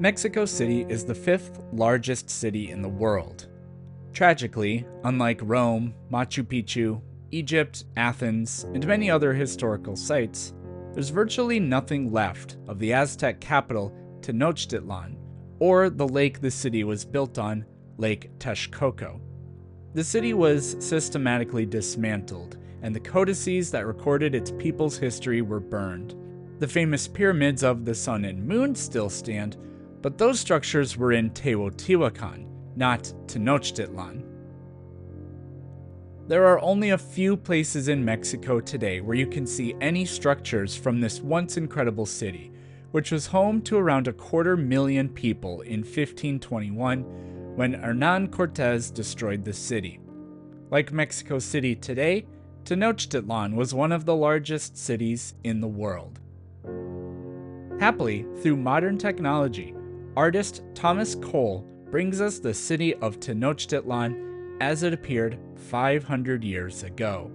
Mexico City is the fifth largest city in the world. Tragically, unlike Rome, Machu Picchu, Egypt, Athens, and many other historical sites, there's virtually nothing left of the Aztec capital Tenochtitlan, or the lake the city was built on, Lake Texcoco. The city was systematically dismantled, and the codices that recorded its people's history were burned. The famous pyramids of the sun and moon still stand, but those structures were in Teotihuacan, not Tenochtitlan. There are only a few places in Mexico today where you can see any structures from this once incredible city, which was home to around 250,000 people in 1521 when Hernan Cortez destroyed the city. Like Mexico City today, Tenochtitlan was one of the largest cities in the world. Happily, through modern technology, artist Thomas Cole brings us the city of Tenochtitlan as it appeared 500 years ago.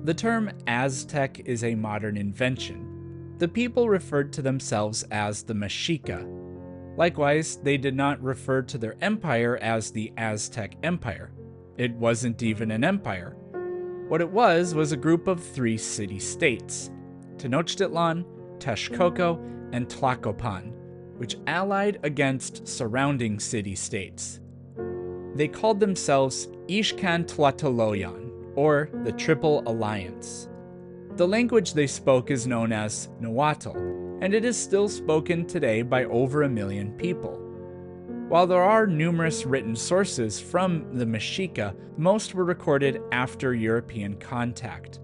The term Aztec is a modern invention. The people referred to themselves as the Mexica. Likewise, they did not refer to their empire as the Aztec Empire. It wasn't even an empire. What it was a group of 3 city-states, Tenochtitlan, Texcoco, and Tlacopan, which allied against surrounding city-states. They called themselves Ixcantlatoloyan, or the Triple Alliance. The language they spoke is known as Nahuatl, and it is still spoken today by over 1 million people. While there are numerous written sources from the Mexica, most were recorded after European contact.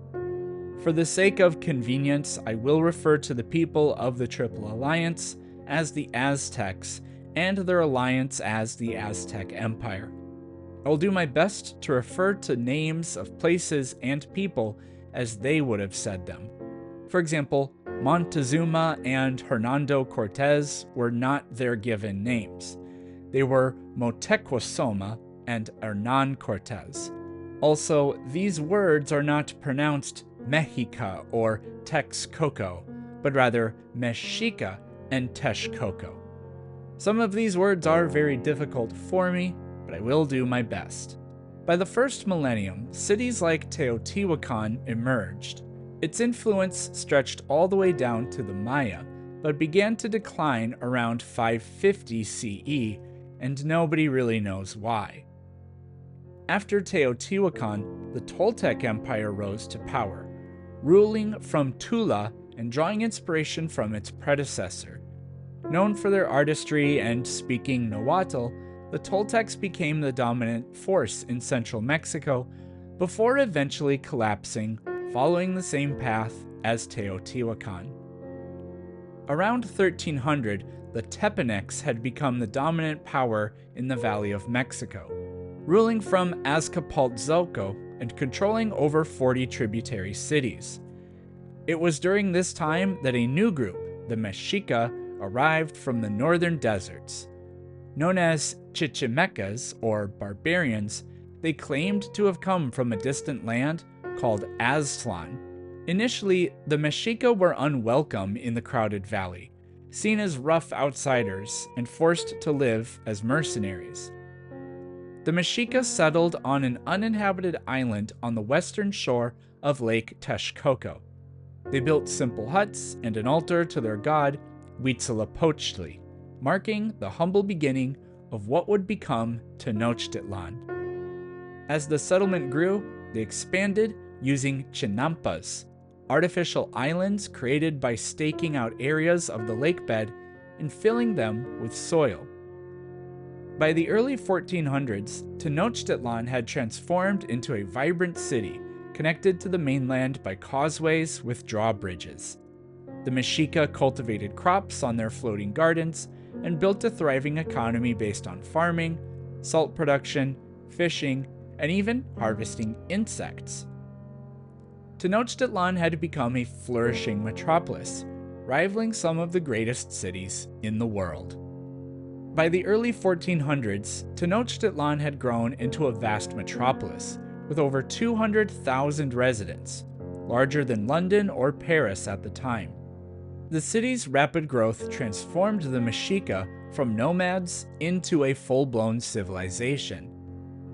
For the sake of convenience, I will refer to the people of the Triple Alliance as the Aztecs, and their alliance as the Aztec Empire. I will do my best to refer to names of places and people as they would have said them. For example, Motecuhzoma and Hernando Cortez were not their given names. They were Motecuhzoma and Hernan Cortez. Also, these words are not pronounced Mexica or Texcoco, but rather Mexica and Texcoco. Some of these words are very difficult for me, but I will do my best. By the first millennium, cities like Teotihuacan emerged. Its influence stretched all the way down to the Maya, but began to decline around 550 CE, and nobody really knows why. After Teotihuacan, the Toltec Empire rose to power, ruling from Tula and drawing inspiration from its predecessor. Known for their artistry and speaking Nahuatl, the Toltecs became the dominant force in central Mexico before eventually collapsing, following the same path as Teotihuacan. Around 1300, the Tepanecs had become the dominant power in the Valley of Mexico, ruling from Azcapotzalco and controlling over 40 tributary cities. It was during this time that a new group, the Mexica, arrived from the northern deserts. Known as Chichimecas, or barbarians, they claimed to have come from a distant land called Aztlan. Initially, the Mexica were unwelcome in the crowded valley, seen as rough outsiders and forced to live as mercenaries. The Mexica settled on an uninhabited island on the western shore of Lake Texcoco. They built simple huts and an altar to their god, Huitzilopochtli, marking the humble beginning of what would become Tenochtitlan. As the settlement grew, they expanded using chinampas, artificial islands created by staking out areas of the lake bed and filling them with soil. By the early 1400s, Tenochtitlan had transformed into a vibrant city connected to the mainland by causeways with drawbridges. The Mexica cultivated crops on their floating gardens and built a thriving economy based on farming, salt production, fishing, and even harvesting insects. Tenochtitlan had become a flourishing metropolis, rivaling some of the greatest cities in the world. By the early 1400s, Tenochtitlan had grown into a vast metropolis with over 200,000 residents, larger than London or Paris at the time. The city's rapid growth transformed the Mexica from nomads into a full-blown civilization.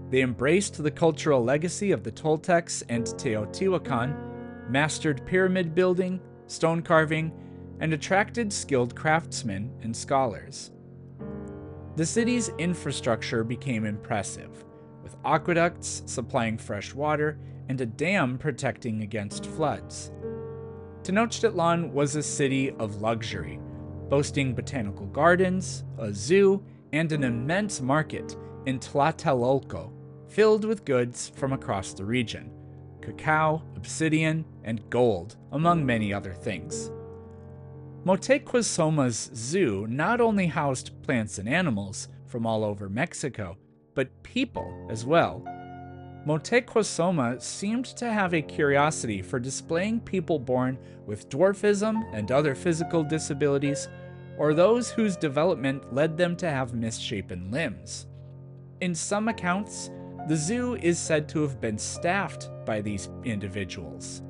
They embraced the cultural legacy of the Toltecs and Teotihuacan, mastered pyramid building, stone carving, and attracted skilled craftsmen and scholars. The city's infrastructure became impressive, with aqueducts supplying fresh water and a dam protecting against floods. Tenochtitlan was a city of luxury, boasting botanical gardens, a zoo, and an immense market in Tlatelolco, filled with goods from across the region: cacao, obsidian, and gold, among many other things. Motecuhzoma's zoo not only housed plants and animals from all over Mexico, but people as well. Motecuhzoma seemed to have a curiosity for displaying people born with dwarfism and other physical disabilities, or those whose development led them to have misshapen limbs. In some accounts, the zoo is said to have been staffed by these individuals.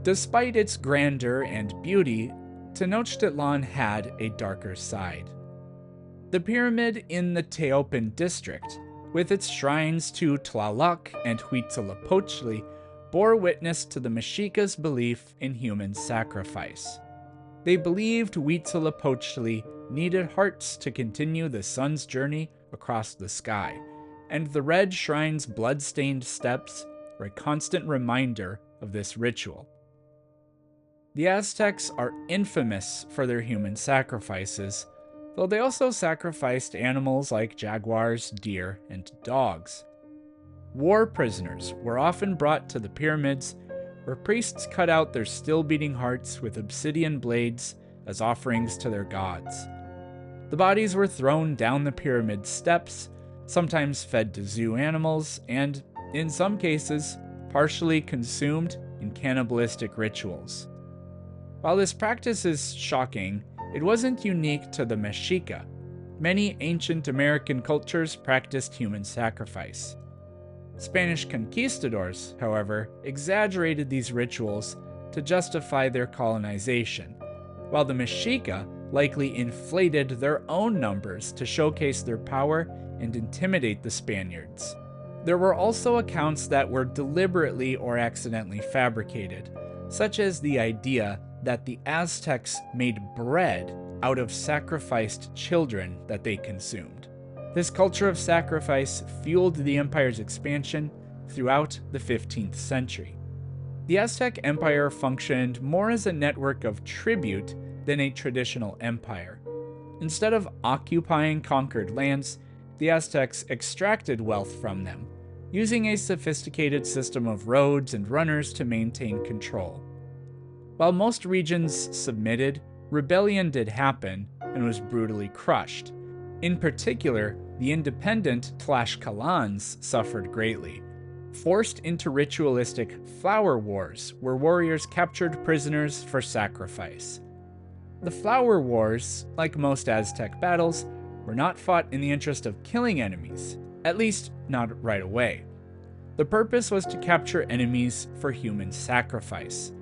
Despite its grandeur and beauty, Tenochtitlan had a darker side. The pyramid in the Teopan district, with its shrines to Tlaloc and Huitzilopochtli, bore witness to the Mexica's belief in human sacrifice. They believed Huitzilopochtli needed hearts to continue the sun's journey across the sky, and the red shrine's blood-stained steps were a constant reminder of this ritual. The Aztecs are infamous for their human sacrifices, though they also sacrificed animals like jaguars, deer, and dogs. War prisoners were often brought to the pyramids, where priests cut out their still-beating hearts with obsidian blades as offerings to their gods. The bodies were thrown down the pyramid steps, sometimes fed to zoo animals, and, in some cases, partially consumed in cannibalistic rituals. While this practice is shocking, it wasn't unique to the Mexica. Many ancient American cultures practiced human sacrifice. Spanish conquistadors, however, exaggerated these rituals to justify their colonization, while the Mexica likely inflated their own numbers to showcase their power and intimidate the Spaniards. There were also accounts that were deliberately or accidentally fabricated, such as the idea that the Aztecs made bread out of sacrificed children that they consumed. This culture of sacrifice fueled the empire's expansion throughout the 15th century. The Aztec Empire functioned more as a network of tribute than a traditional empire. Instead of occupying conquered lands, the Aztecs extracted wealth from them, using a sophisticated system of roads and runners to maintain control. While most regions submitted, rebellion did happen and was brutally crushed. In particular, the independent Tlaxcalans suffered greatly, forced into ritualistic flower wars where warriors captured prisoners for sacrifice. The flower wars, like most Aztec battles, were not fought in the interest of killing enemies, at least not right away. The purpose was to capture enemies for human sacrifice.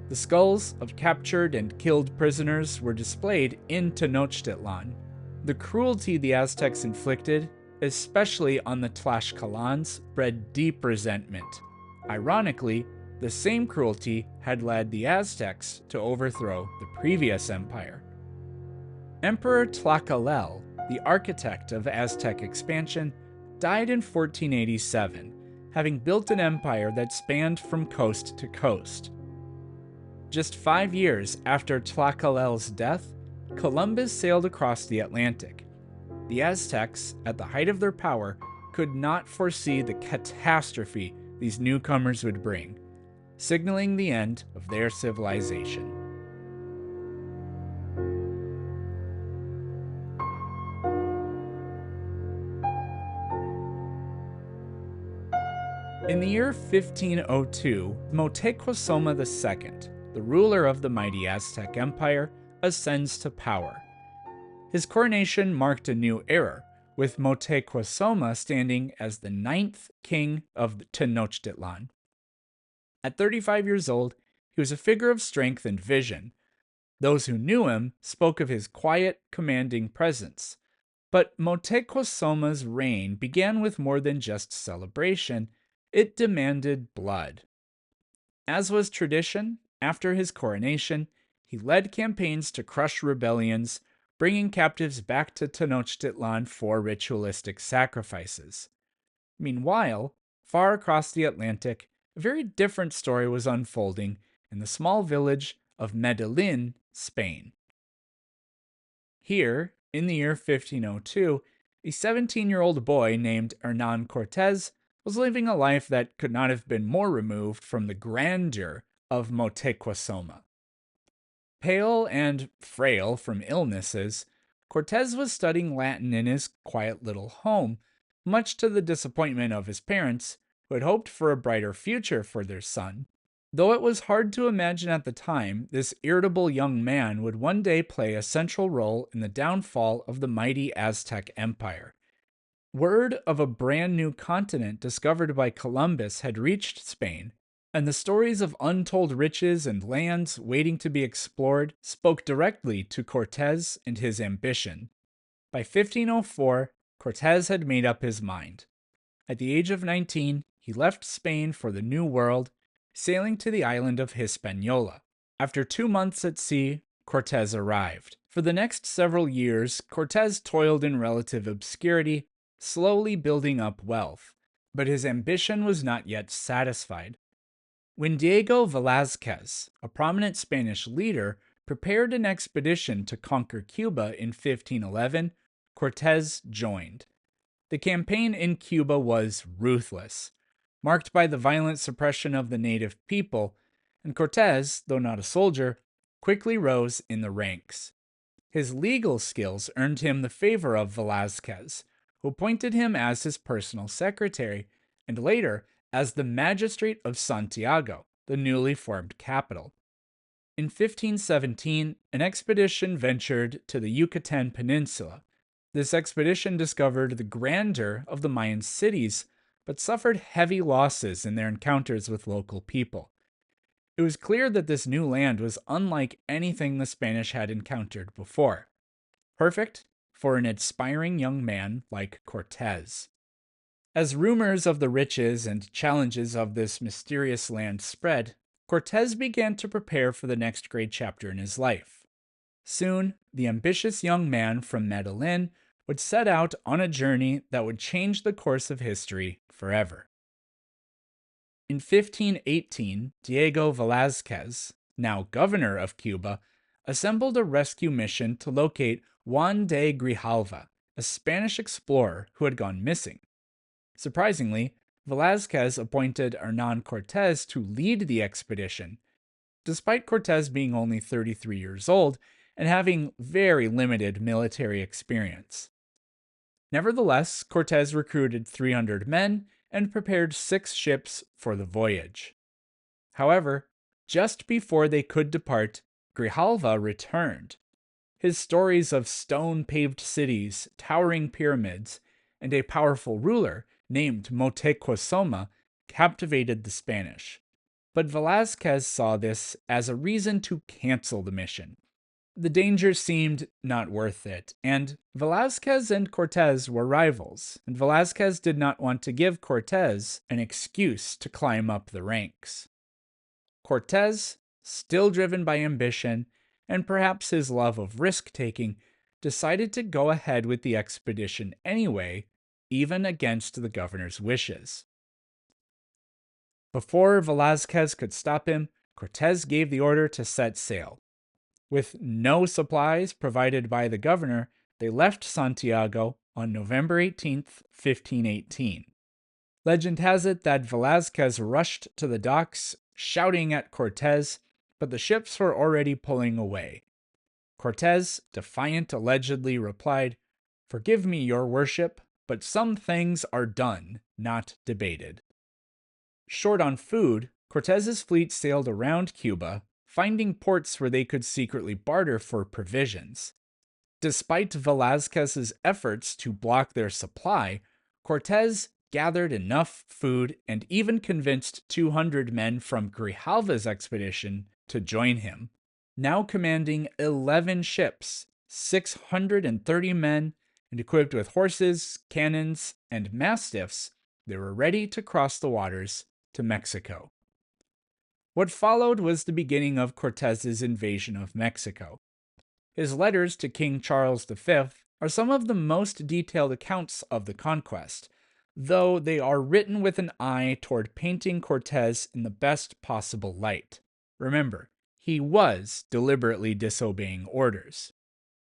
The skulls of captured and killed prisoners were displayed in Tenochtitlan. The cruelty the Aztecs inflicted, especially on the Tlaxcalans, bred deep resentment. Ironically, the same cruelty had led the Aztecs to overthrow the previous empire. Emperor Tlacaelel, the architect of Aztec expansion, died in 1487, having built an empire that spanned from coast to coast. Just 5 years after Tlacaelel's death, Columbus sailed across the Atlantic. The Aztecs, at the height of their power, could not foresee the catastrophe these newcomers would bring, signaling the end of their civilization. In the year 1502, Motecuhzoma II, the ruler of the mighty Aztec Empire, ascends to power. His coronation marked a new era, with Motecuhzoma standing as the ninth king of Tenochtitlan. At 35 years old, he was a figure of strength and vision. Those who knew him spoke of his quiet, commanding presence. But Motecuhzoma's reign began with more than just celebration. It demanded blood. As was tradition, after his coronation, he led campaigns to crush rebellions, bringing captives back to Tenochtitlan for ritualistic sacrifices. Meanwhile, far across the Atlantic, a very different story was unfolding in the small village of Medellin, Spain. Here, in the year 1502, a 17-year-old boy named Hernan Cortez was living a life that could not have been more removed from the grandeur of Motecuhzoma. Pale and frail from illnesses, Cortez was studying Latin in his quiet little home, much to the disappointment of his parents, who had hoped for a brighter future for their son. Though it was hard to imagine at the time, this irritable young man would one day play a central role in the downfall of the mighty Aztec Empire. Word of a brand new continent discovered by Columbus had reached Spain, and the stories of untold riches and lands waiting to be explored spoke directly to Cortez and his ambition. By 1504, Cortez had made up his mind. At the age of 19, he left Spain for the New World, sailing to the island of Hispaniola. After 2 months at sea, Cortez arrived. For the next several years, Cortez toiled in relative obscurity, slowly building up wealth. But his ambition was not yet satisfied. When Diego Velázquez, a prominent Spanish leader, prepared an expedition to conquer Cuba in 1511, Cortez joined. The campaign in Cuba was ruthless, marked by the violent suppression of the native people, and Cortez, though not a soldier, quickly rose in the ranks. His legal skills earned him the favor of Velázquez, who appointed him as his personal secretary, and later as the magistrate of Santiago, the newly formed capital. In 1517, an expedition ventured to the Yucatan Peninsula. This expedition discovered the grandeur of the Mayan cities, but suffered heavy losses in their encounters with local people. It was clear that this new land was unlike anything the Spanish had encountered before, perfect for an aspiring young man like Cortez. As rumors of the riches and challenges of this mysterious land spread, Cortez began to prepare for the next great chapter in his life. Soon, the ambitious young man from Medellin would set out on a journey that would change the course of history forever. In 1518, Diego Velázquez, now governor of Cuba, assembled a rescue mission to locate Juan de Grijalva, a Spanish explorer who had gone missing. Surprisingly, Velázquez appointed Hernan Cortez to lead the expedition, despite Cortez being only 33 years old and having very limited military experience. Nevertheless, Cortez recruited 300 men and prepared 6 ships for the voyage. However, just before they could depart, Grijalva returned. His stories of stone-paved cities, towering pyramids, and a powerful ruler named Motecuhzoma captivated the Spanish. But Velázquez saw this as a reason to cancel the mission. The danger seemed not worth it, and Velázquez and Cortez were rivals, and Velázquez did not want to give Cortez an excuse to climb up the ranks. Cortez, still driven by ambition and perhaps his love of risk-taking, decided to go ahead with the expedition anyway, even against the governor's wishes. Before Velázquez could stop him, Cortez gave the order to set sail. With no supplies provided by the governor, they left Santiago on November 18, 1518. Legend has it that Velázquez rushed to the docks, shouting at Cortez, but the ships were already pulling away. Cortez, defiant, allegedly replied, "Forgive me, your worship, but some things are done, not debated." Short on food, Cortez's fleet sailed around Cuba, finding ports where they could secretly barter for provisions. Despite Velazquez's efforts to block their supply, Cortez gathered enough food and even convinced 200 men from Grijalva's expedition to join him. Now commanding 11 ships, 630 men, and equipped with horses, cannons, and mastiffs, they were ready to cross the waters to Mexico. What followed was the beginning of Cortez's invasion of Mexico. His letters to King Charles V are some of the most detailed accounts of the conquest, though they are written with an eye toward painting Cortez in the best possible light. Remember, he was deliberately disobeying orders.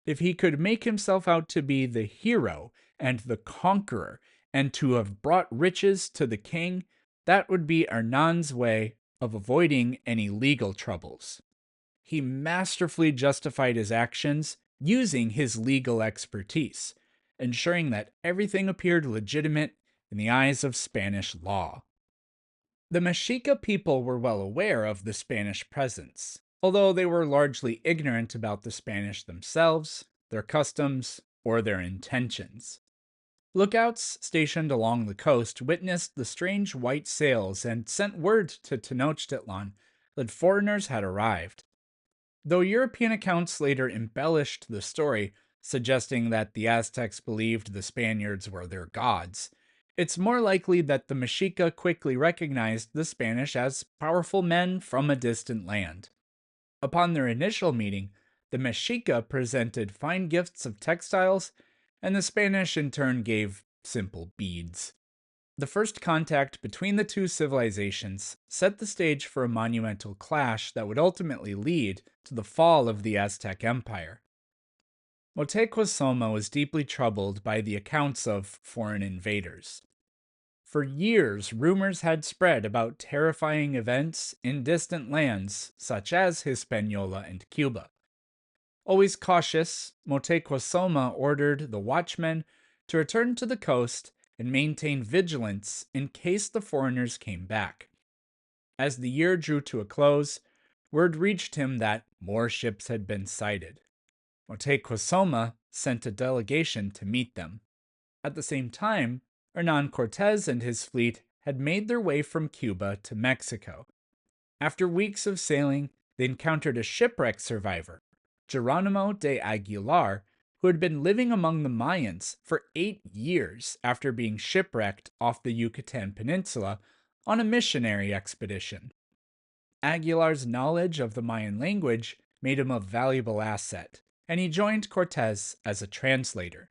If he could make himself out to be the hero and the conqueror and to have brought riches to the king, that would be Hernan's way of avoiding any legal troubles. He masterfully justified his actions using his legal expertise, ensuring that everything appeared legitimate in the eyes of Spanish law. The Mexica people were well aware of the Spanish presence, although they were largely ignorant about the Spanish themselves, their customs, or their intentions. Lookouts stationed along the coast witnessed the strange white sails and sent word to Tenochtitlan that foreigners had arrived. Though European accounts later embellished the story, suggesting that the Aztecs believed the Spaniards were their gods, it's more likely that the Mexica quickly recognized the Spanish as powerful men from a distant land. Upon their initial meeting, the Mexica presented fine gifts of textiles, and the Spanish in turn gave simple beads. The first contact between the two civilizations set the stage for a monumental clash that would ultimately lead to the fall of the Aztec Empire. Motecuhzoma was deeply troubled by the accounts of foreign invaders. For years, rumors had spread about terrifying events in distant lands such as Hispaniola and Cuba. Always cautious, Motecuhzoma ordered the watchmen to return to the coast and maintain vigilance in case the foreigners came back. As the year drew to a close, word reached him that more ships had been sighted. Motecuhzoma sent a delegation to meet them. At the same time, Hernan Cortez and his fleet had made their way from Cuba to Mexico. After weeks of sailing, they encountered a shipwreck survivor, Geronimo de Aguilar, who had been living among the Mayans for 8 years after being shipwrecked off the Yucatan Peninsula on a missionary expedition. Aguilar's knowledge of the Mayan language made him a valuable asset, and he joined Cortez as a translator.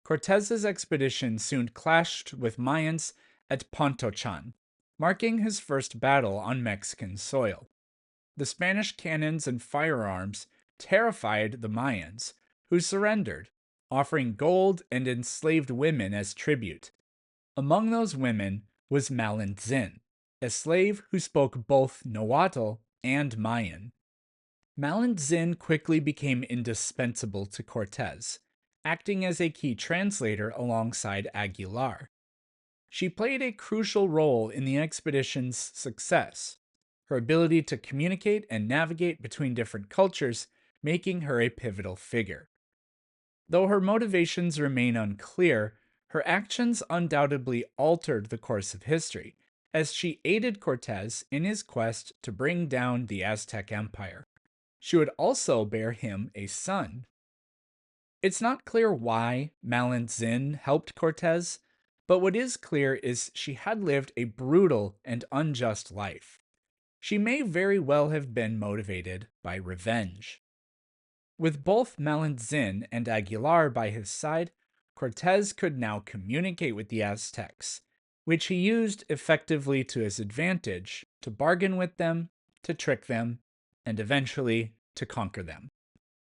Cortez's expedition soon clashed with Mayans at Pontochan, marking his first battle on Mexican soil. The Spanish cannons and firearms terrified the Mayans, who surrendered, offering gold and enslaved women as tribute. Among those women was Malintzin, a slave who spoke both Nahuatl and Mayan. Malintzin quickly became indispensable to Cortez, acting as a key translator alongside Aguilar. She played a crucial role in the expedition's success, her ability to communicate and navigate between different cultures making her a pivotal figure. Though her motivations remain unclear, her actions undoubtedly altered the course of history, as she aided Cortez in his quest to bring down the Aztec Empire. She would also bear him a son. It's not clear why Malintzin helped Cortez, but what is clear is she had lived a brutal and unjust life. She may very well have been motivated by revenge. With both Malintzin and Aguilar by his side, Cortez could now communicate with the Aztecs, which he used effectively to his advantage to bargain with them, to trick them, and eventually to conquer them.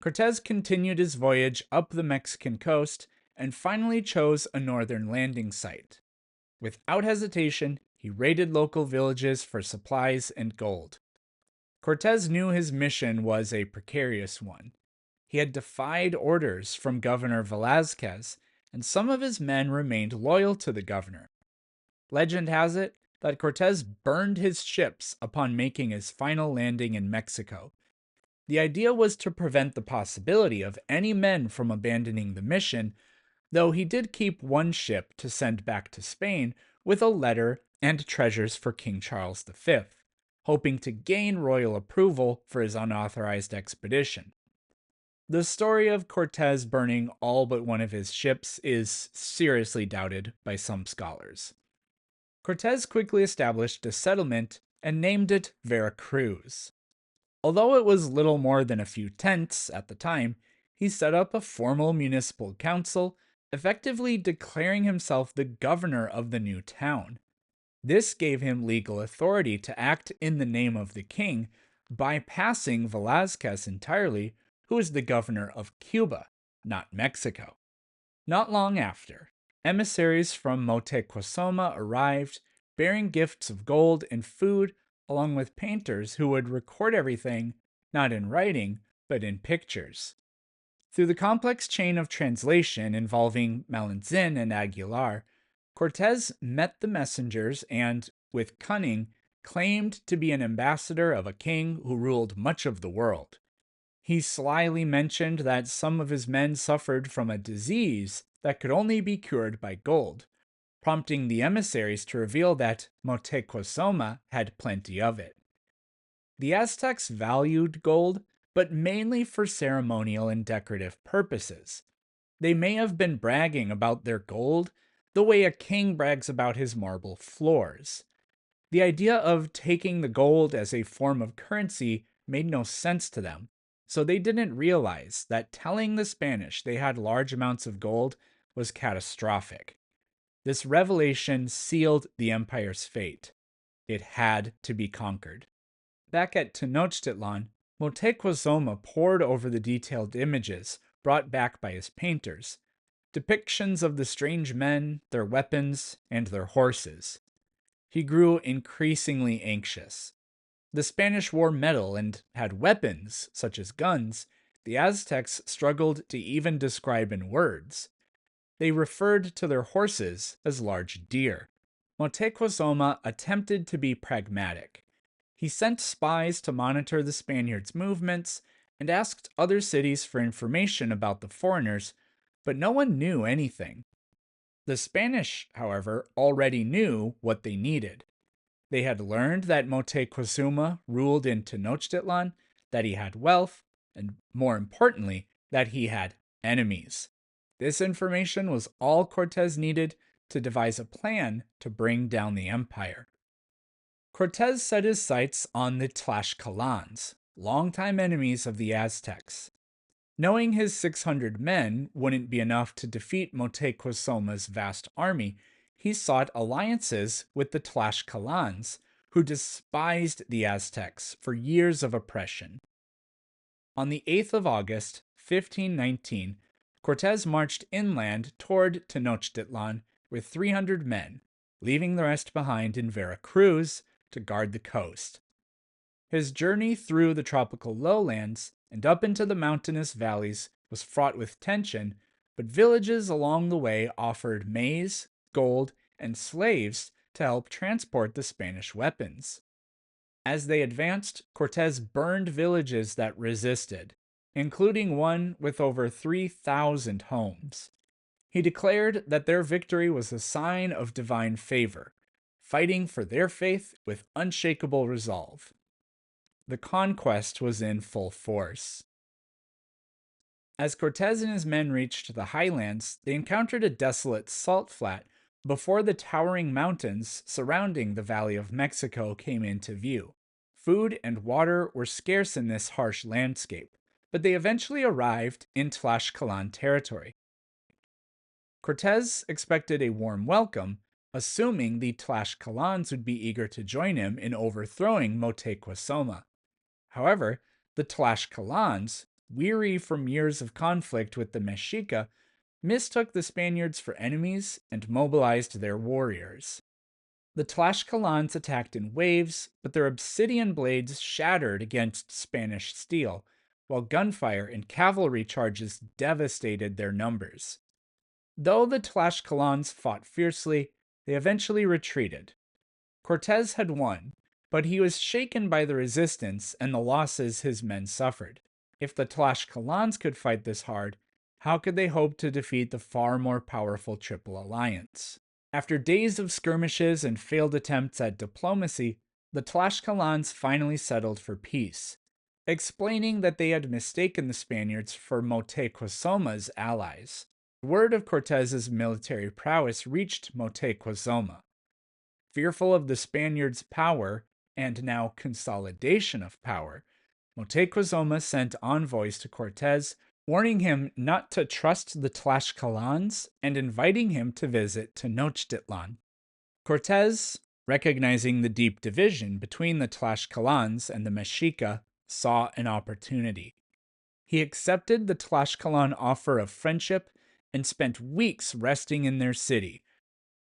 Cortez continued his voyage up the Mexican coast and finally chose a northern landing site. Without hesitation, he raided local villages for supplies and gold. Cortez knew his mission was a precarious one. He had defied orders from Governor Velazquez, and some of his men remained loyal to the governor. Legend has it that Cortez burned his ships upon making his final landing in Mexico. The idea was to prevent the possibility of any men from abandoning the mission, though he did keep one ship to send back to Spain with a letter and treasures for King Charles V, hoping to gain royal approval for his unauthorized expedition. The story of Cortez burning all but one of his ships is seriously doubted by some scholars. Cortez quickly established a settlement and named it Veracruz. Although it was little more than a few tents at the time, he set up a formal municipal council, effectively declaring himself the governor of the new town. This gave him legal authority to act in the name of the king, bypassing Velazquez entirely, who was the governor of Cuba, not Mexico. Not long after, emissaries from Motecuhzoma arrived, bearing gifts of gold and food, along with painters who would record everything, not in writing, but in pictures. Through the complex chain of translation involving Malinzin and Aguilar, Cortez met the messengers and, with cunning, claimed to be an ambassador of a king who ruled much of the world. He slyly mentioned that some of his men suffered from a disease that could only be cured by gold, prompting the emissaries to reveal that Motecuhzoma had plenty of it. The Aztecs valued gold, but mainly for ceremonial and decorative purposes. They may have been bragging about their gold the way a king brags about his marble floors. The idea of taking the gold as a form of currency made no sense to them, so they didn't realize that telling the Spanish they had large amounts of gold was catastrophic. This revelation sealed the empire's fate. It had to be conquered. Back at Tenochtitlan, Motecuhzoma pored over the detailed images brought back by his painters, depictions of the strange men, their weapons, and their horses. He grew increasingly anxious. The Spanish wore metal and had weapons, such as guns, the Aztecs struggled to even describe in words. They referred to their horses as large deer. Motecuhzoma attempted to be pragmatic. He sent spies to monitor the Spaniards' movements and asked other cities for information about the foreigners, but no one knew anything. The Spanish, however, already knew what they needed. They had learned that Motecuhzoma ruled in Tenochtitlan, that he had wealth, and more importantly, that he had enemies. This information was all Cortez needed to devise a plan to bring down the empire. Cortez set his sights on the Tlaxcalans, longtime enemies of the Aztecs. Knowing his 600 men wouldn't be enough to defeat Motecuhzoma's vast army, he sought alliances with the Tlaxcalans, who despised the Aztecs for years of oppression. On the 8th of August, 1519, Cortez marched inland toward Tenochtitlan with 300 men, leaving the rest behind in Veracruz to guard the coast. His journey through the tropical lowlands and up into the mountainous valleys was fraught with tension, but villages along the way offered maize, gold, and slaves to help transport the Spanish weapons. As they advanced, Cortez burned villages that resisted, including one with over 3,000 homes. He declared that their victory was a sign of divine favor, fighting for their faith with unshakable resolve. The conquest was in full force. As Cortez and his men reached the highlands, they encountered a desolate salt flat before the towering mountains surrounding the Valley of Mexico came into view. Food and water were scarce in this harsh landscape, but they eventually arrived in Tlaxcalan territory. Cortez expected a warm welcome, assuming the Tlaxcalans would be eager to join him in overthrowing Motecuhzoma. However, the Tlaxcalans, weary from years of conflict with the Mexica, mistook the Spaniards for enemies and mobilized their warriors. The Tlaxcalans attacked in waves, but their obsidian blades shattered against Spanish steel, while gunfire and cavalry charges devastated their numbers. Though the Tlaxcalans fought fiercely, they eventually retreated. Cortez had won, but he was shaken by the resistance and the losses his men suffered. If the Tlaxcalans could fight this hard, how could they hope to defeat the far more powerful Triple Alliance? After days of skirmishes and failed attempts at diplomacy, the Tlaxcalans finally settled for peace, explaining that they had mistaken the Spaniards for Motecuhzoma's allies. Word of Cortez's military prowess reached Motecuhzoma. Fearful of the Spaniards' power, and now consolidation of power, Motecuhzoma sent envoys to Cortez, warning him not to trust the Tlaxcalans and inviting him to visit Tenochtitlan. Cortez, recognizing the deep division between the Tlaxcalans and the Mexica, saw an opportunity. He accepted the Tlaxcalan offer of friendship and spent weeks resting in their city.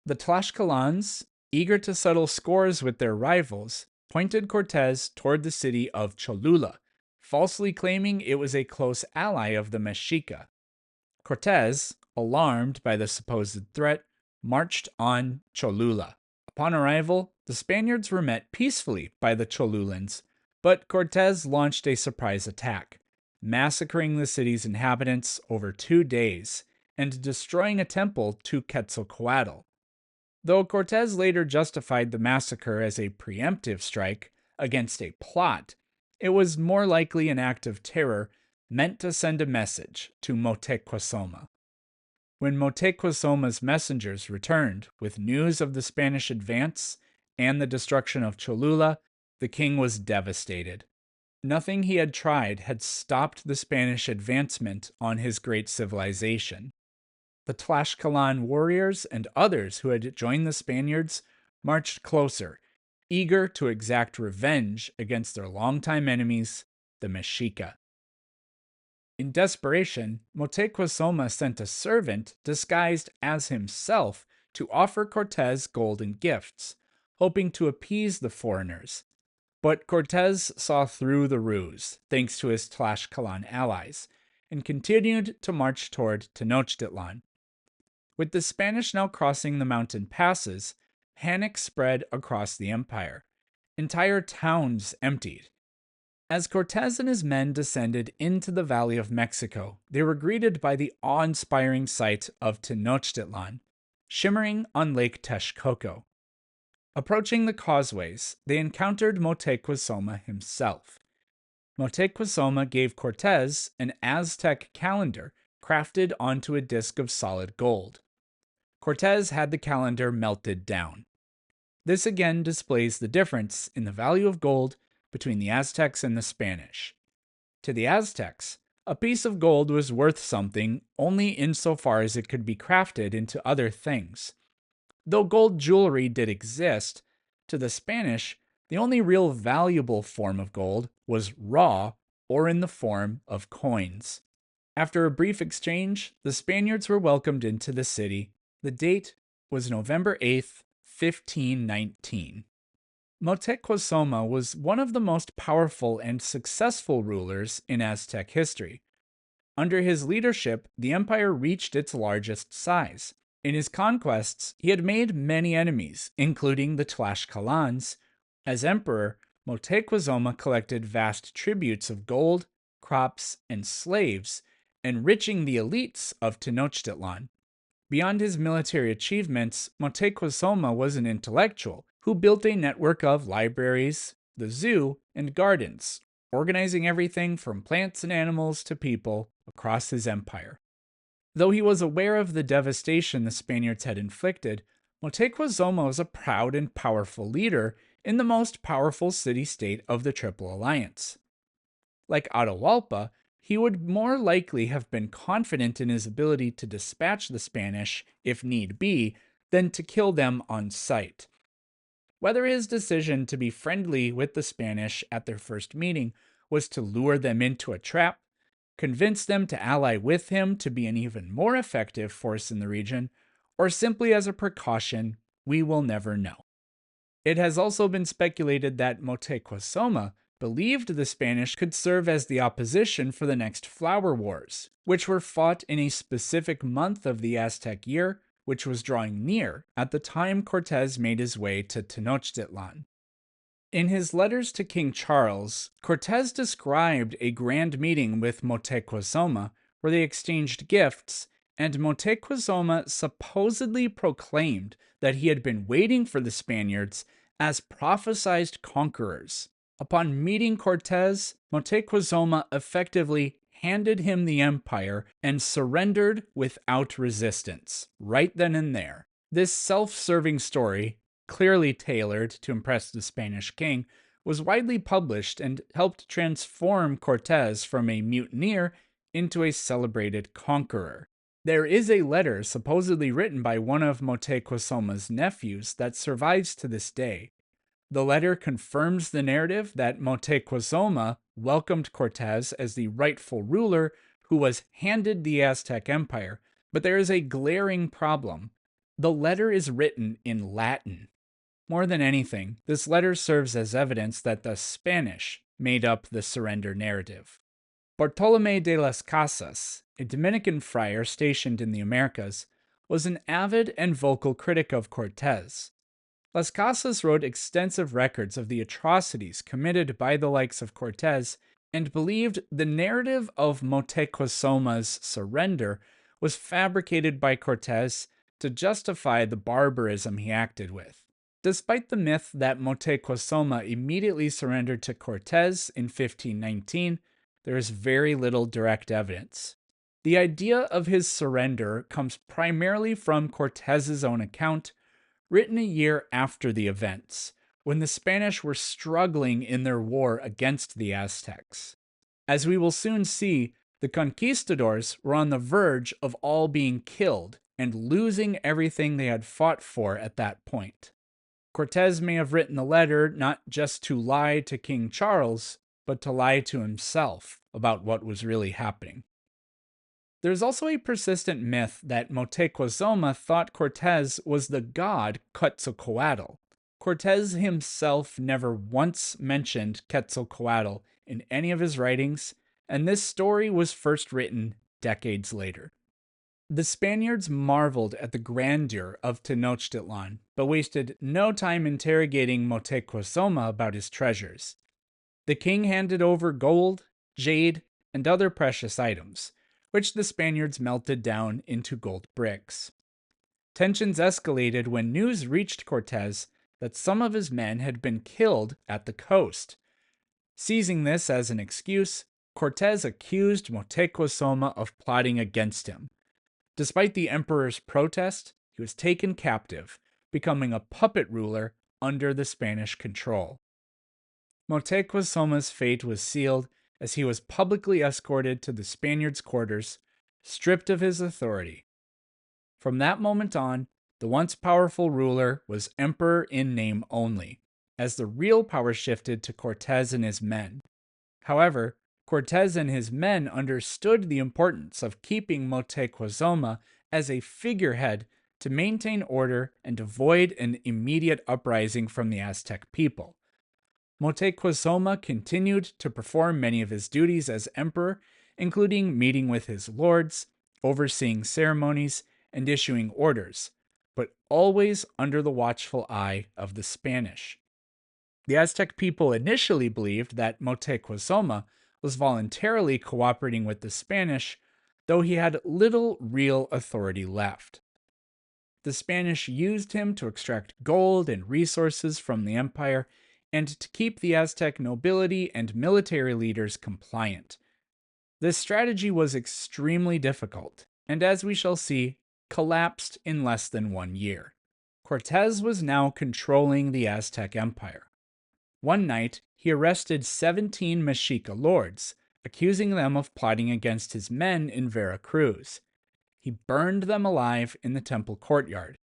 The Tlaxcalans, eager to settle scores with their rivals, pointed Cortez toward the city of Cholula, falsely claiming it was a close ally of the Mexica. Cortez, alarmed by the supposed threat, marched on Cholula. Upon arrival, the Spaniards were met peacefully by the Cholulans, but Cortez launched a surprise attack, massacring the city's inhabitants over 2 days and destroying a temple to Quetzalcoatl. Though Cortez later justified the massacre as a preemptive strike against a plot, it was more likely an act of terror meant to send a message to Motecuhzoma. When Motecuhzoma's messengers returned with news of the Spanish advance and the destruction of Cholula, the king was devastated. Nothing he had tried had stopped the Spanish advancement on his great civilization. The Tlaxcalan warriors and others who had joined the Spaniards marched closer, eager to exact revenge against their longtime enemies, the Mexica. In desperation, Motecuhzoma sent a servant disguised as himself to offer Cortez gold and gifts, hoping to appease the foreigners. But Cortez saw through the ruse, thanks to his Tlaxcalan allies, and continued to march toward Tenochtitlan. With the Spanish now crossing the mountain passes, panic spread across the empire. Entire towns emptied. As Cortez and his men descended into the Valley of Mexico, they were greeted by the awe-inspiring sight of Tenochtitlan, shimmering on Lake Texcoco. Approaching the causeways, they encountered Motecuhzoma himself. Motecuhzoma gave Cortez an Aztec calendar crafted onto a disc of solid gold. Cortez had the calendar melted down. This again displays the difference in the value of gold between the Aztecs and the Spanish. To the Aztecs, a piece of gold was worth something only insofar as it could be crafted into other things. Though gold jewelry did exist, to the Spanish, the only real valuable form of gold was raw or in the form of coins. After a brief exchange, the Spaniards were welcomed into the city. The date was November 8th, 1519. Motecuhzoma was one of the most powerful and successful rulers in Aztec history. Under his leadership, the empire reached its largest size. In his conquests, he had made many enemies, including the Tlaxcalans. As emperor, Motecuhzoma collected vast tributes of gold, crops, and slaves, enriching the elites of Tenochtitlan. Beyond his military achievements, Motecuhzoma was an intellectual who built a network of libraries, the zoo, and gardens, organizing everything from plants and animals to people across his empire. Though he was aware of the devastation the Spaniards had inflicted, Motecuhzoma was a proud and powerful leader in the most powerful city-state of the Triple Alliance. Like Atahualpa, he would more likely have been confident in his ability to dispatch the Spanish, if need be, than to kill them on sight. Whether his decision to be friendly with the Spanish at their first meeting was to lure them into a trap, convince them to ally with him to be an even more effective force in the region, or simply as a precaution, we will never know. It has also been speculated that Motecuhzoma believed the Spanish could serve as the opposition for the next flower wars, which were fought in a specific month of the Aztec year which was drawing near at the time Cortez made his way to Tenochtitlan. In his letters to King Charles, Cortez described a grand meeting with Motecuhzoma where they exchanged gifts, and Motecuhzoma supposedly proclaimed that he had been waiting for the Spaniards as prophesized conquerors. Upon meeting Cortez, Motecuhzoma effectively handed him the empire and surrendered without resistance, right then and there. This self-serving story, clearly tailored to impress the Spanish king, was widely published and helped transform Cortez from a mutineer into a celebrated conqueror. There is a letter supposedly written by one of Motecuhzoma's nephews that survives to this day. The letter confirms the narrative that Motecuhzoma welcomed Cortez as the rightful ruler who was handed the Aztec Empire, but there is a glaring problem. The letter is written in Latin. More than anything, this letter serves as evidence that the Spanish made up the surrender narrative. Bartolomé de las Casas, a Dominican friar stationed in the Americas, was an avid and vocal critic of Cortez. Las Casas wrote extensive records of the atrocities committed by the likes of Cortez and believed the narrative of Motecuhzoma's surrender was fabricated by Cortez to justify the barbarism he acted with. Despite the myth that Motecuhzoma immediately surrendered to Cortez in 1519, there is very little direct evidence. The idea of his surrender comes primarily from Cortez's own account, written a year after the events, when the Spanish were struggling in their war against the Aztecs. As we will soon see, the conquistadors were on the verge of all being killed and losing everything they had fought for at that point. Cortez may have written the letter not just to lie to King Charles, but to lie to himself about what was really happening. There's also a persistent myth that Motecuhzoma thought Cortez was the god Quetzalcoatl. Cortez himself never once mentioned Quetzalcoatl in any of his writings, and this story was first written decades later. The Spaniards marveled at the grandeur of Tenochtitlan, but wasted no time interrogating Motecuhzoma about his treasures. The king handed over gold, jade, and other precious items, which the Spaniards melted down into gold bricks. Tensions escalated when news reached Cortez that some of his men had been killed at the coast. Seizing this as an excuse, Cortez accused Motecuhzoma of plotting against him. Despite the emperor's protest, he was taken captive, becoming a puppet ruler under the Spanish control. Motecuhzoma's fate was sealed as he was publicly escorted to the Spaniards' quarters, stripped of his authority. From that moment on, the once powerful ruler was emperor in name only, as the real power shifted to Cortez and his men. However, Cortez and his men understood the importance of keeping Motecuhzoma as a figurehead to maintain order and avoid an immediate uprising from the Aztec people. Motecuhzoma continued to perform many of his duties as emperor, including meeting with his lords, overseeing ceremonies, and issuing orders, but always under the watchful eye of the Spanish. The Aztec people initially believed that Motecuhzoma was voluntarily cooperating with the Spanish, though he had little real authority left. The Spanish used him to extract gold and resources from the empire and to keep the Aztec nobility and military leaders compliant. This strategy was extremely difficult, and as we shall see, collapsed in less than 1 year. Cortez was now controlling the Aztec Empire. One night, he arrested 17 Mexica lords, accusing them of plotting against his men in Veracruz. He burned them alive in the temple courtyard.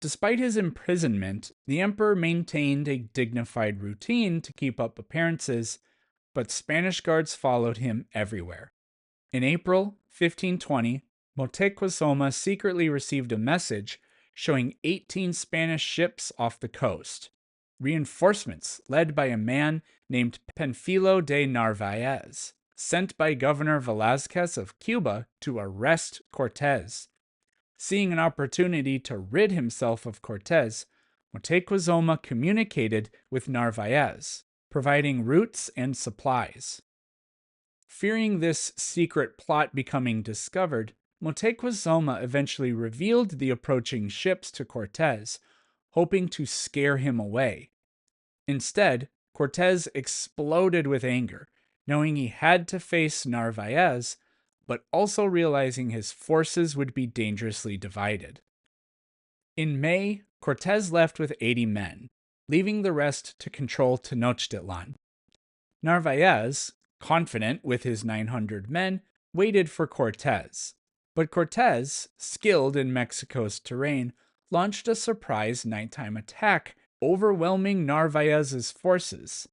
Despite his imprisonment, the emperor maintained a dignified routine to keep up appearances, but Spanish guards followed him everywhere. In April 1520, Motecuhzoma secretly received a message showing 18 Spanish ships off the coast. Reinforcements led by a man named Panfilo de Narvaez, sent by Governor Velázquez of Cuba to arrest Cortez. Seeing an opportunity to rid himself of Cortez, Motecuhzoma communicated with Narvaez, providing routes and supplies. Fearing this secret plot becoming discovered, Motecuhzoma eventually revealed the approaching ships to Cortez, hoping to scare him away. Instead, Cortez exploded with anger, knowing he had to face Narvaez, but also realizing his forces would be dangerously divided. In May, Cortez left with 80 men, leaving the rest to control Tenochtitlan. Narvaez, confident with his 900 men, waited for Cortez. But Cortez, skilled in Mexico's terrain, launched a surprise nighttime attack, overwhelming Narvaez's forces.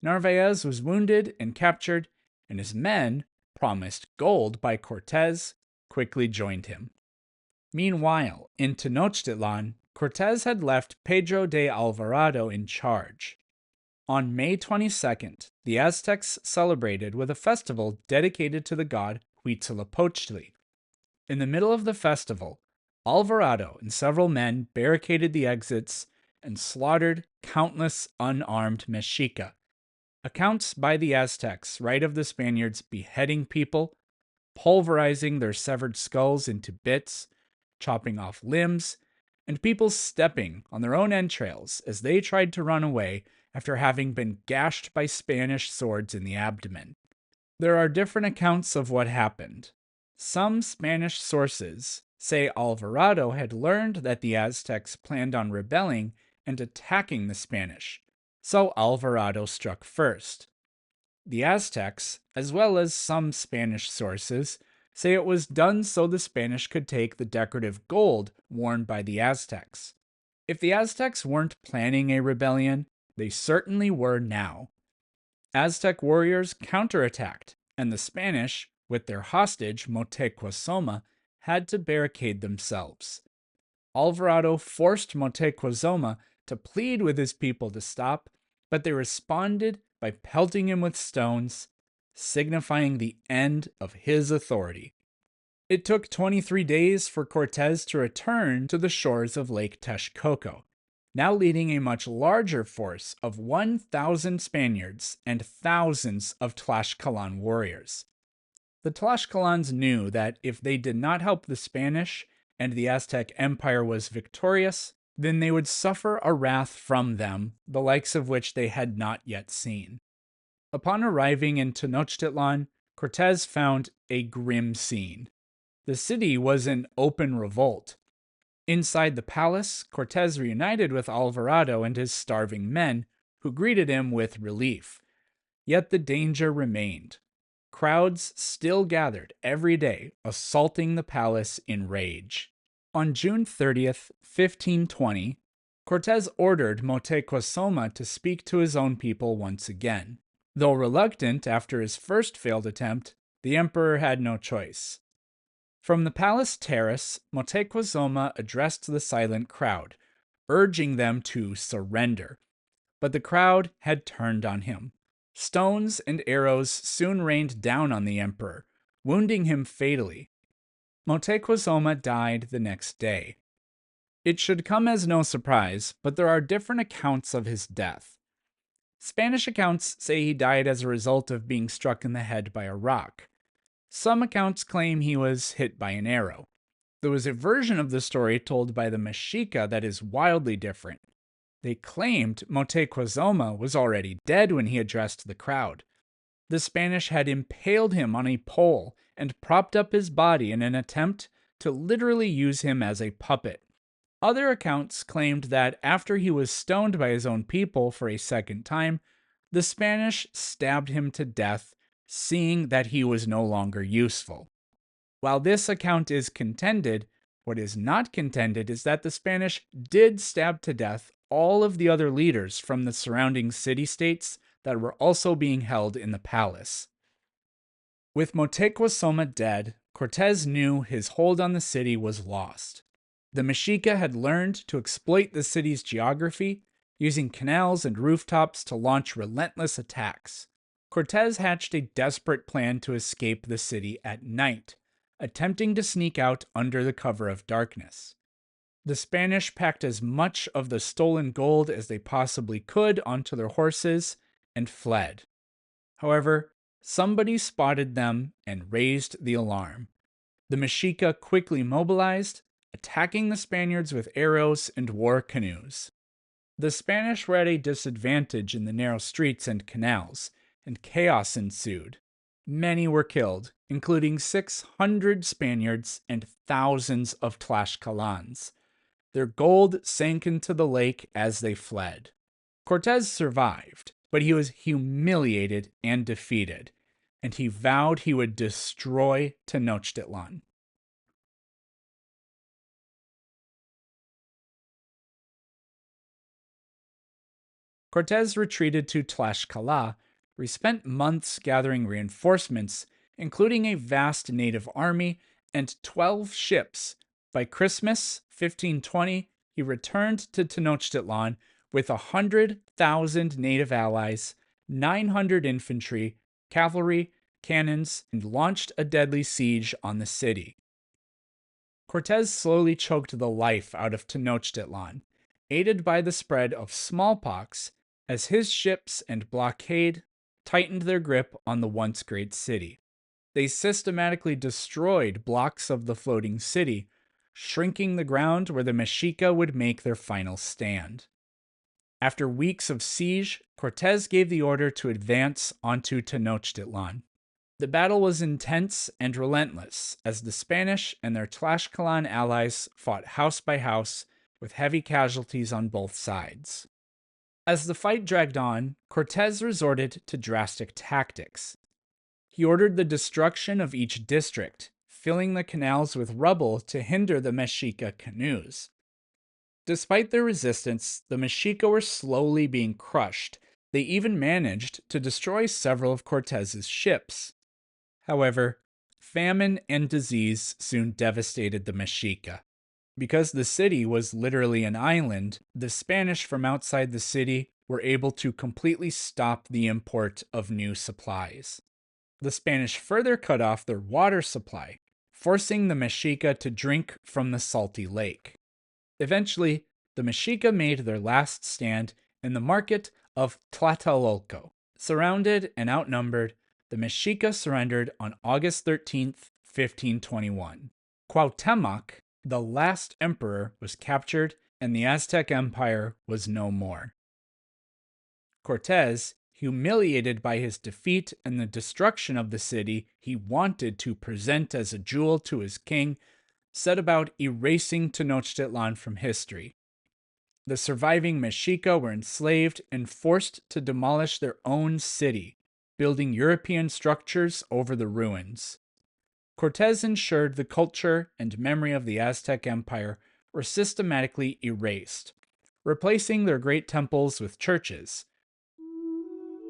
Narvaez was wounded and captured, and his men, promised gold by Cortez, quickly joined him. Meanwhile, in Tenochtitlan, Cortez had left Pedro de Alvarado in charge. On May 22nd, the Aztecs celebrated with a festival dedicated to the god Huitzilopochtli. In the middle of the festival, Alvarado and several men barricaded the exits and slaughtered countless unarmed Mexica. Accounts by the Aztecs write of the Spaniards beheading people, pulverizing their severed skulls into bits, chopping off limbs, and people stepping on their own entrails as they tried to run away after having been gashed by Spanish swords in the abdomen. There are different accounts of what happened. Some Spanish sources say Alvarado had learned that the Aztecs planned on rebelling and attacking the Spanish, so Alvarado struck first. The Aztecs, as well as some Spanish sources, say it was done so the Spanish could take the decorative gold worn by the Aztecs. If the Aztecs weren't planning a rebellion, they certainly were now. Aztec warriors counterattacked, and the Spanish, with their hostage Motecuhzoma, had to barricade themselves. Alvarado forced Motecuhzoma to plead with his people to stop, but they responded by pelting him with stones, signifying the end of his authority. It took 23 days for Cortez to return to the shores of Lake Texcoco, now leading a much larger force of 1,000 Spaniards and thousands of Tlaxcalan warriors. The Tlaxcalans knew that if they did not help the Spanish and the Aztec Empire was victorious, then they would suffer a wrath from them, the likes of which they had not yet seen. Upon arriving in Tenochtitlan, Cortez found a grim scene. The city was in open revolt. Inside the palace, Cortez reunited with Alvarado and his starving men, who greeted him with relief. Yet the danger remained. Crowds still gathered every day, assaulting the palace in rage. On June 30th, 1520, Cortez ordered Motecuhzoma to speak to his own people once again. Though reluctant after his first failed attempt, the emperor had no choice. From the palace terrace, Motecuhzoma addressed the silent crowd, urging them to surrender. But the crowd had turned on him. Stones and arrows soon rained down on the emperor, wounding him fatally. Motecuhzoma died the next day. It should come as no surprise, but there are different accounts of his death. Spanish accounts say he died as a result of being struck in the head by a rock. Some accounts claim he was hit by an arrow. There was a version of the story told by the Mexica that is wildly different. They claimed Motecuhzoma was already dead when he addressed the crowd. The Spanish had impaled him on a pole and propped up his body in an attempt to literally use him as a puppet. Other accounts claimed that after he was stoned by his own people for a second time, the Spanish stabbed him to death, seeing that he was no longer useful. While this account is contended, what is not contended is that the Spanish did stab to death all of the other leaders from the surrounding city-states that were also being held in the palace. With Motecuhzoma dead, Cortez knew his hold on the city was lost. The Mexica had learned to exploit the city's geography, using canals and rooftops to launch relentless attacks. Cortez hatched a desperate plan to escape the city at night, attempting to sneak out under the cover of darkness. The Spanish packed as much of the stolen gold as they possibly could onto their horses and fled. However, somebody spotted them and raised the alarm. The Mexica quickly mobilized, attacking the Spaniards with arrows and war canoes. The Spanish were at a disadvantage in the narrow streets and canals, and chaos ensued. Many were killed, including 600 Spaniards and thousands of Tlaxcalans. Their gold sank into the lake as they fled. Cortez survived, but he was humiliated and defeated, and he vowed he would destroy Tenochtitlan. Cortez retreated to Tlaxcala, where he spent months gathering reinforcements, including a vast native army and 12 ships. By Christmas 1520, he returned to Tenochtitlan with 100,000 native allies, 900 infantry, cavalry, cannons, and launched a deadly siege on the city. Cortez slowly choked the life out of Tenochtitlan, aided by the spread of smallpox, as his ships and blockade tightened their grip on the once great city. They systematically destroyed blocks of the floating city, shrinking the ground where the Mexica would make their final stand. After weeks of siege, Cortez gave the order to advance onto Tenochtitlan. The battle was intense and relentless, as the Spanish and their Tlaxcalan allies fought house by house, with heavy casualties on both sides. As the fight dragged on, Cortez resorted to drastic tactics. He ordered the destruction of each district, filling the canals with rubble to hinder the Mexica canoes. Despite their resistance, the Mexica were slowly being crushed. They even managed to destroy several of Cortez's ships. However, famine and disease soon devastated the Mexica. Because the city was literally an island, the Spanish from outside the city were able to completely stop the import of new supplies. The Spanish further cut off their water supply, forcing the Mexica to drink from the salty lake. Eventually, the Mexica made their last stand in the market of Tlatelolco. Surrounded and outnumbered, the Mexica surrendered on August 13th, 1521. Cuauhtémoc, the last emperor, was captured, and the Aztec Empire was no more. Cortez, humiliated by his defeat and the destruction of the city he wanted to present as a jewel to his king, set about erasing Tenochtitlan from history. The surviving Mexica were enslaved and forced to demolish their own city, building European structures over the ruins. Cortez ensured the culture and memory of the Aztec Empire were systematically erased, replacing their great temples with churches.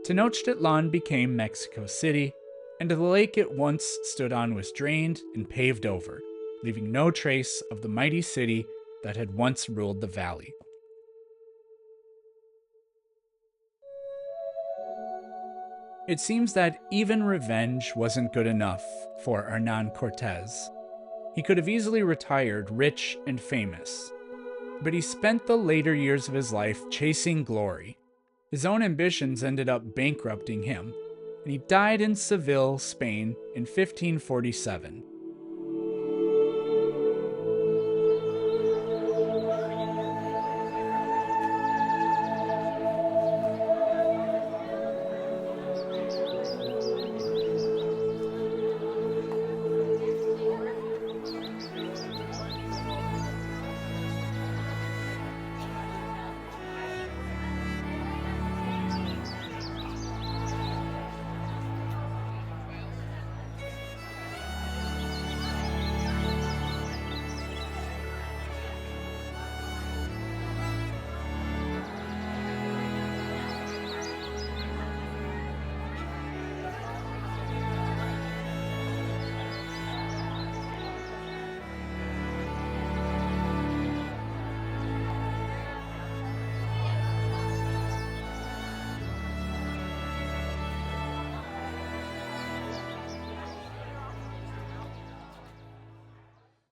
Tenochtitlan became Mexico City, and the lake it once stood on was drained and paved over, leaving no trace of the mighty city that had once ruled the valley. It seems that even revenge wasn't good enough for Hernán Cortés. He could have easily retired rich and famous, but he spent the later years of his life chasing glory. His own ambitions ended up bankrupting him, and he died in Seville, Spain in 1547.